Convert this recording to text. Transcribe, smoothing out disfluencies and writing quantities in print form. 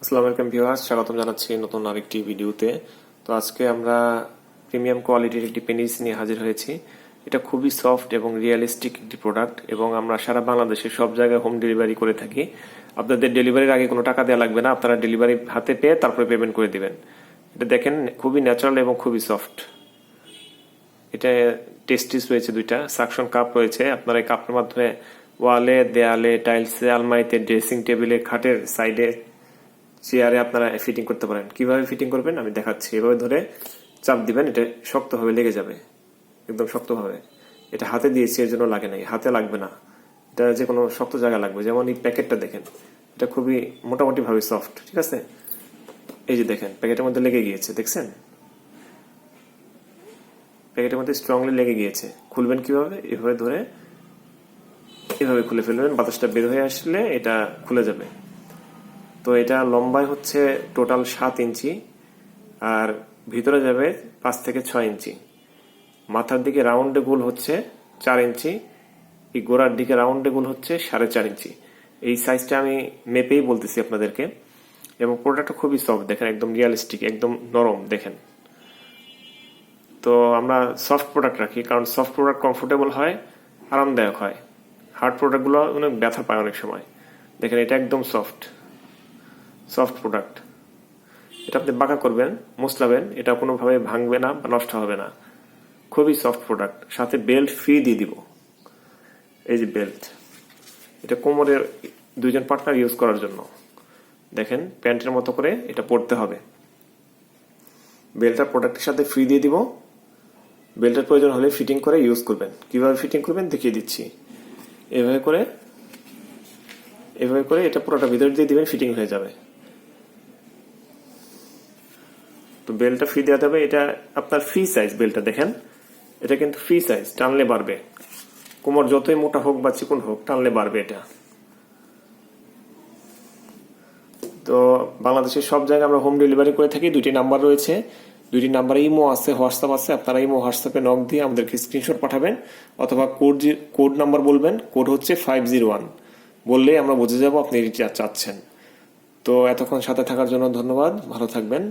আসসালামু আলাইকুম ভিউয়ার্স, স্বাগতম জানাচ্ছি নতুন আরেকটি ভিডিওতে। তো আজকে আমরা প্রিমিয়াম কোয়ালিটির একটি পেনিস নিয়ে হাজির হয়েছি। এটা খুবই সফট এবং রিয়েলিস্টিক একটি প্রোডাক্ট এবং আমরা সারা বাংলাদেশে সব জায়গায় হোম ডেলিভারি করে থাকি। আপনাদের ডেলিভারির আগে কোনো টাকা দেওয়া লাগবে না, আপনারা ডেলিভারি হাতে পেয়ে তারপরে পেমেন্ট করে দিবেন। এটা দেখেন, খুবই ন্যাচারাল এবং খুবই সফট। এটা টেস্টিস রয়েছে, দুইটা সাকশন কাপ রয়েছে। আপনারা এই কাপের মাধ্যমে ওয়ালে, দেয়ালে, টাইলসে, আলমারিতে, ড্রেসিং টেবিলে, খাটের সাইডে, চেয়ারে আপনারা ফিটিং করতে পারেন। কিভাবে ফিটিং করবেন আমি দেখাচ্ছি। এভাবে ধরে চাপ দিবেন, এটা শক্তভাবে লেগে যাবে, একদম শক্তভাবে। এটা হাতে দিয়েছি এর জন্য লাগে নাই, হাতে লাগবে না, এটা যে কোনো শক্ত জায়গা লাগবে। যেমন এই প্যাকেটটা দেখেন, এটা খুবই মোটামুটি ভাবে সফট, ঠিক আছে। এই যে দেখেন, প্যাকেটের মধ্যে লেগে গিয়েছে, দেখছেন? প্যাকেটের মধ্যে স্ট্রংলি লেগে গিয়েছে। খুলবেন কিভাবে? এভাবে ধরে এভাবে খুলে ফেলবেন, বাতাসটা বের হয়ে আসলে এটা খুলে যাবে। তো এটা লম্বায় হচ্ছে টোটাল 7 ইঞ্চি আর ভিতরে যাবে 5 থেকে 6 ইঞ্চি। মাথার দিকে রাউন্ডে গোল হচ্ছে 4 ইঞ্চি, এই গোড়ার দিকে রাউন্ডে গোল হচ্ছে 4.5 ইঞ্চি। এই সাইজটা আমি মেপেই বলতেছি আপনাদেরকে। এবং প্রোডাক্টটা খুবই সফট, দেখেন, একদম রিয়েলিস্টিক, একদম নরম, দেখেন। তো আমরা সফট প্রোডাক্ট রাখি, কারণ সফট প্রোডাক্ট কমফোর্টেবল হয়, আরামদায়ক হয়। হার্ড প্রোডাক্টগুলো অনেক ব্যথা পায় অনেক সময়। দেখেন, এটা একদম সফট প্রোডাক্ট। এটা আপনি বাঁকা করবেন, মুছলাবেন, এটা কোনোভাবে ভাঙবে না বা নষ্ট হবে না। খুবই সফট প্রোডাক্ট। সাথে বেল্ট ফ্রি দিয়ে দিব। এই যে বেল্ট, এটা কোমরের দুইজন পার্টনার ইউজ করার জন্য। দেখেন, প্যান্টের মতো করে এটা পরতে হবে। বেল্টটা প্রোডাক্টের সাথে ফ্রি দিয়ে দিব। বেল্টের প্রয়োজন হলে ফিটিং করে ইউজ করবেন। কিভাবে ফিটিং করবেন দেখিয়ে দিচ্ছি। এভাবে করে এটা পুরোটা ভিতরে দিয়ে দিবেন, ফিটিং হয়ে যাবে। তো বেল্টটা ফ্রি দেওয়া যাবে। এটা আপনার ফ্রি সাইজ বেল্টটা, দেখেন, এটা কিন্তু ফ্রি সাইজ, টানলে বাড়বে। কোমর যতই মোটা হোক বা চিকন হোক, টানলে বাড়বে এটা। তো বাংলাদেশের সব জায়গায় আমরা হোম ডেলিভারি করে থাকি। 2টি নাম্বার রয়েছে, 2টি নাম্বারে ইমো আছে, হোয়াটসঅ্যাপ আছে। আপনারা ইমো হোয়াটসঅ্যাপে নক দিয়ে আমাদেরকে স্ক্রিনশট পাঠাবেন অথবা কোড নাম্বার বলবেন। কোড হচ্ছে 501, বললেই আমরা বুঝে যাব আপনি চাচ্ছেন। তো এতক্ষণ সাথে থাকার জন্য ধন্যবাদ, ভালো থাকবেন।